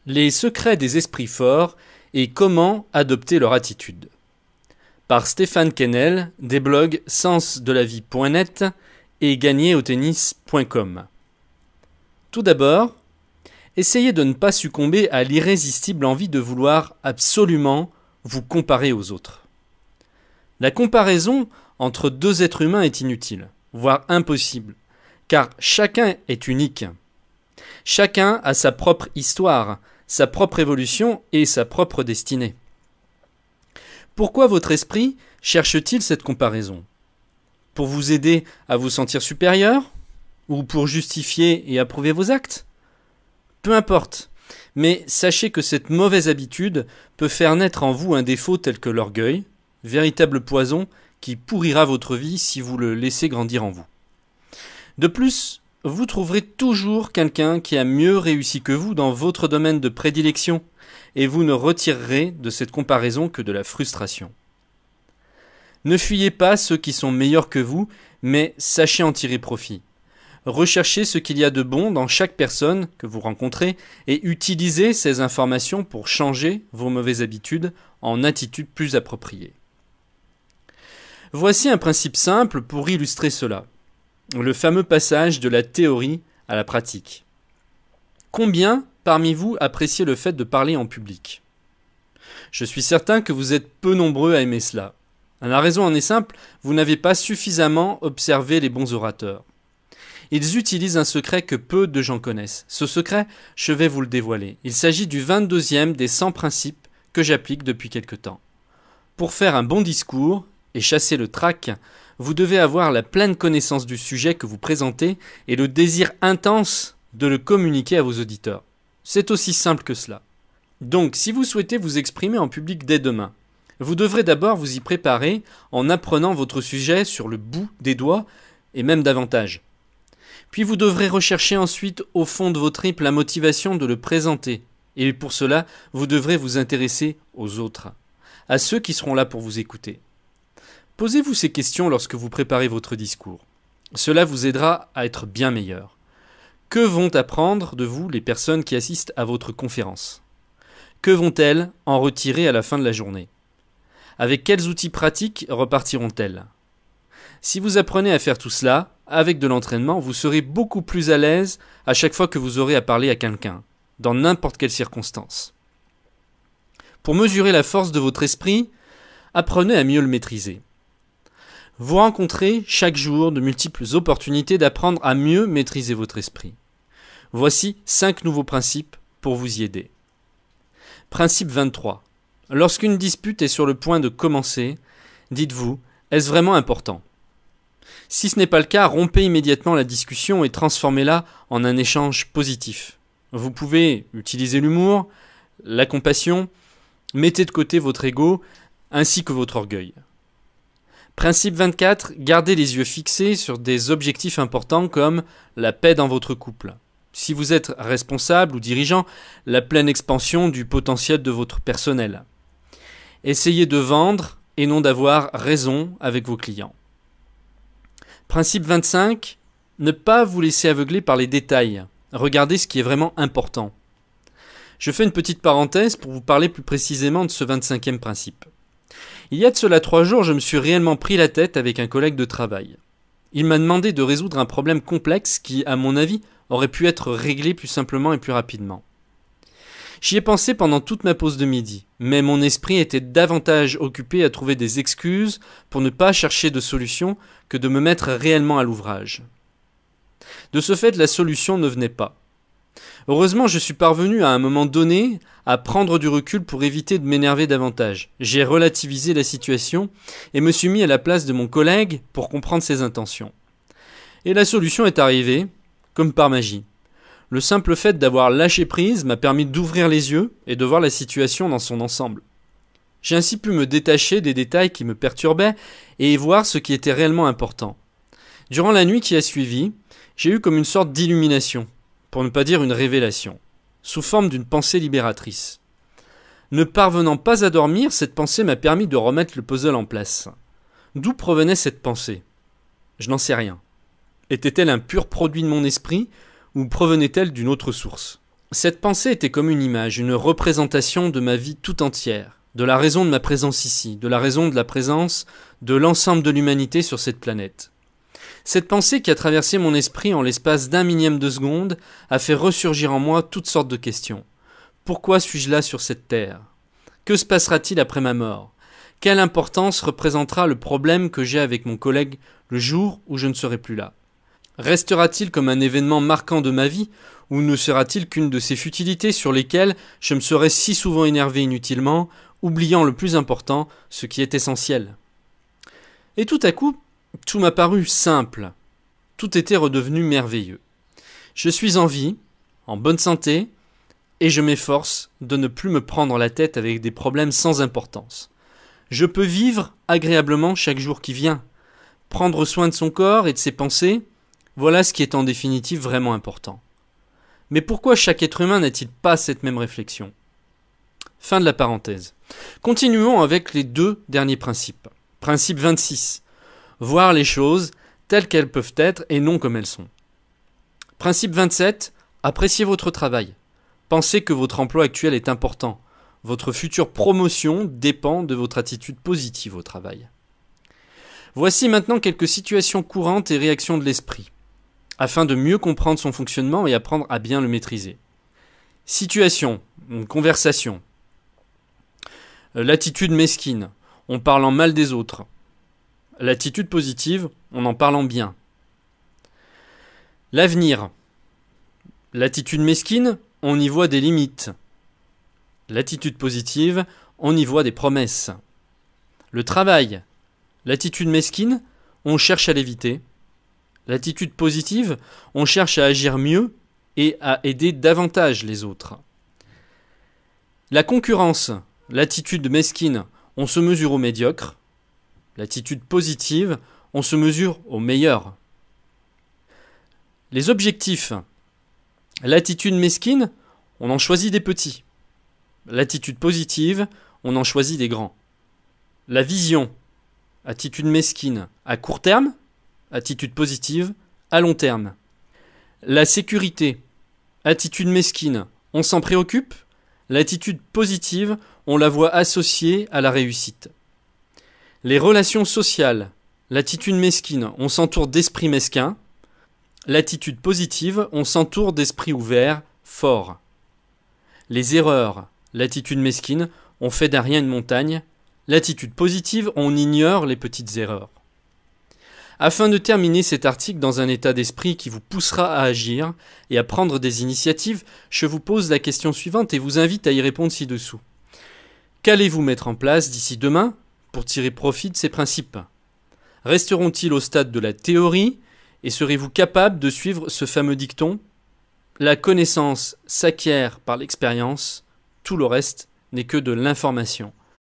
Les secrets des esprits forts et comment adopter leur attitude. Par Stéphane Quesnel, des blogs sensdelavie.net et gagnerautennis.com. Tout d'abord, essayez de ne pas succomber à l'irrésistible envie de vouloir absolument vous comparer aux autres. La comparaison entre deux êtres humains est inutile, voire impossible, car chacun est unique. Chacun a sa propre histoire, sa propre évolution et sa propre destinée. Pourquoi votre esprit cherche-t-il cette comparaison? Pour vous aider à vous sentir supérieur? Ou pour justifier et approuver vos actes? Peu importe, mais sachez que cette mauvaise habitude peut faire naître en vous un défaut tel que l'orgueil, véritable poison qui pourrira votre vie si vous le laissez grandir en vous. De plus, vous trouverez toujours quelqu'un qui a mieux réussi que vous dans votre domaine de prédilection, et vous ne retirerez de cette comparaison que de la frustration. Ne fuyez pas ceux qui sont meilleurs que vous, mais sachez en tirer profit. Recherchez ce qu'il y a de bon dans chaque personne que vous rencontrez et utilisez ces informations pour changer vos mauvaises habitudes en attitudes plus appropriées. Voici un principe simple pour illustrer cela. Le fameux passage de la théorie à la pratique. Combien parmi vous appréciez le fait de parler en public? Je suis certain que vous êtes peu nombreux à aimer cela. La raison en est simple, vous n'avez pas suffisamment observé les bons orateurs. Ils utilisent un secret que peu de gens connaissent. Ce secret, je vais vous le dévoiler. Il s'agit du 22e des 100 principes que j'applique depuis quelque temps. Pour faire un bon discours et chasser le trac, vous devez avoir la pleine connaissance du sujet que vous présentez et le désir intense de le communiquer à vos auditeurs. C'est aussi simple que cela. Donc, si vous souhaitez vous exprimer en public dès demain, vous devrez d'abord vous y préparer en apprenant votre sujet sur le bout des doigts et même davantage. Puis vous devrez rechercher ensuite au fond de vos tripes la motivation de le présenter. Et pour cela, vous devrez vous intéresser aux autres, à ceux qui seront là pour vous écouter. Posez-vous ces questions lorsque vous préparez votre discours. Cela vous aidera à être bien meilleur. Que vont apprendre de vous les personnes qui assistent à votre conférence? Que vont-elles en retirer à la fin de la journée? Avec quels outils pratiques repartiront-elles? Si vous apprenez à faire tout cela, avec de l'entraînement, vous serez beaucoup plus à l'aise à chaque fois que vous aurez à parler à quelqu'un, dans n'importe quelle circonstance. Pour mesurer la force de votre esprit, apprenez à mieux le maîtriser. Vous rencontrez chaque jour de multiples opportunités d'apprendre à mieux maîtriser votre esprit. Voici 5 nouveaux principes pour vous y aider. Principe 23. Lorsqu'une dispute est sur le point de commencer, dites-vous, est-ce vraiment important? Si ce n'est pas le cas, rompez immédiatement la discussion et transformez-la en un échange positif. Vous pouvez utiliser l'humour, la compassion, mettez de côté votre ego ainsi que votre orgueil. Principe 24, gardez les yeux fixés sur des objectifs importants comme la paix dans votre couple. Si vous êtes responsable ou dirigeant, la pleine expansion du potentiel de votre personnel. Essayez de vendre et non d'avoir raison avec vos clients. Principe 25, ne pas vous laisser aveugler par les détails. Regardez ce qui est vraiment important. Je fais une petite parenthèse pour vous parler plus précisément de ce 25e principe. Il y a de cela 3 jours, je me suis réellement pris la tête avec un collègue de travail. Il m'a demandé de résoudre un problème complexe qui, à mon avis, aurait pu être réglé plus simplement et plus rapidement. J'y ai pensé pendant toute ma pause de midi, mais mon esprit était davantage occupé à trouver des excuses pour ne pas chercher de solution que de me mettre réellement à l'ouvrage. De ce fait, la solution ne venait pas. Heureusement, je suis parvenu à un moment donné à prendre du recul pour éviter de m'énerver davantage. J'ai relativisé la situation et me suis mis à la place de mon collègue pour comprendre ses intentions. Et la solution est arrivée, comme par magie. Le simple fait d'avoir lâché prise m'a permis d'ouvrir les yeux et de voir la situation dans son ensemble. J'ai ainsi pu me détacher des détails qui me perturbaient et voir ce qui était réellement important. Durant la nuit qui a suivi, j'ai eu comme une sorte d'illumination, pour ne pas dire une révélation, sous forme d'une pensée libératrice. Ne parvenant pas à dormir, cette pensée m'a permis de remettre le puzzle en place. D'où provenait cette pensée? Je n'en sais rien. Était-elle un pur produit de mon esprit ou provenait-elle d'une autre source? Cette pensée était comme une image, une représentation de ma vie tout entière, de la raison de ma présence ici, de la raison de la présence de l'ensemble de l'humanité sur cette planète. Cette pensée qui a traversé mon esprit en l'espace d'un millième de seconde a fait ressurgir en moi toutes sortes de questions. Pourquoi suis-je là sur cette terre? Que se passera-t-il après ma mort? Quelle importance représentera le problème que j'ai avec mon collègue le jour où je ne serai plus là? Restera-t-il comme un événement marquant de ma vie, ou ne sera-t-il qu'une de ces futilités sur lesquelles je me serais si souvent énervé inutilement, oubliant le plus important, ce qui est essentiel? Et tout à coup, tout m'a paru simple. Tout était redevenu merveilleux. Je suis en vie, en bonne santé, et je m'efforce de ne plus me prendre la tête avec des problèmes sans importance. Je peux vivre agréablement chaque jour qui vient. Prendre soin de son corps et de ses pensées, voilà ce qui est en définitive vraiment important. Mais pourquoi chaque être humain n'a-t-il pas cette même réflexion? Fin de la parenthèse. Continuons avec les deux derniers principes. Principe 26. Voir les choses telles qu'elles peuvent être et non comme elles sont. Principe 27. Appréciez votre travail. Pensez que votre emploi actuel est important. Votre future promotion dépend de votre attitude positive au travail. Voici maintenant quelques situations courantes et réactions de l'esprit, afin de mieux comprendre son fonctionnement et apprendre à bien le maîtriser. Situation, une conversation. L'attitude mesquine, on parle en mal des autres. L'attitude positive, on en parle en bien. L'avenir. L'attitude mesquine, on y voit des limites. L'attitude positive, on y voit des promesses. Le travail. L'attitude mesquine, on cherche à l'éviter. L'attitude positive, on cherche à agir mieux et à aider davantage les autres. La concurrence. L'attitude mesquine, on se mesure au médiocre. L'attitude positive, on se mesure au meilleur. Les objectifs. L'attitude mesquine, on en choisit des petits. L'attitude positive, on en choisit des grands. La vision. Attitude mesquine à court terme, attitude positive à long terme. La sécurité. Attitude mesquine, on s'en préoccupe. L'attitude positive, on la voit associée à la réussite. Les relations sociales. L'attitude mesquine, on s'entoure d'esprits mesquins. L'attitude positive, on s'entoure d'esprits ouverts, forts. Les erreurs. L'attitude mesquine, on fait d'un rien une montagne. L'attitude positive, on ignore les petites erreurs. Afin de terminer cet article dans un état d'esprit qui vous poussera à agir et à prendre des initiatives, je vous pose la question suivante et vous invite à y répondre ci-dessous. Qu'allez-vous mettre en place d'ici demain pour tirer profit de ces principes? Resteront-ils au stade de la théorie et serez-vous capable de suivre ce fameux dicton? La connaissance s'acquiert par l'expérience, tout le reste n'est que de l'information.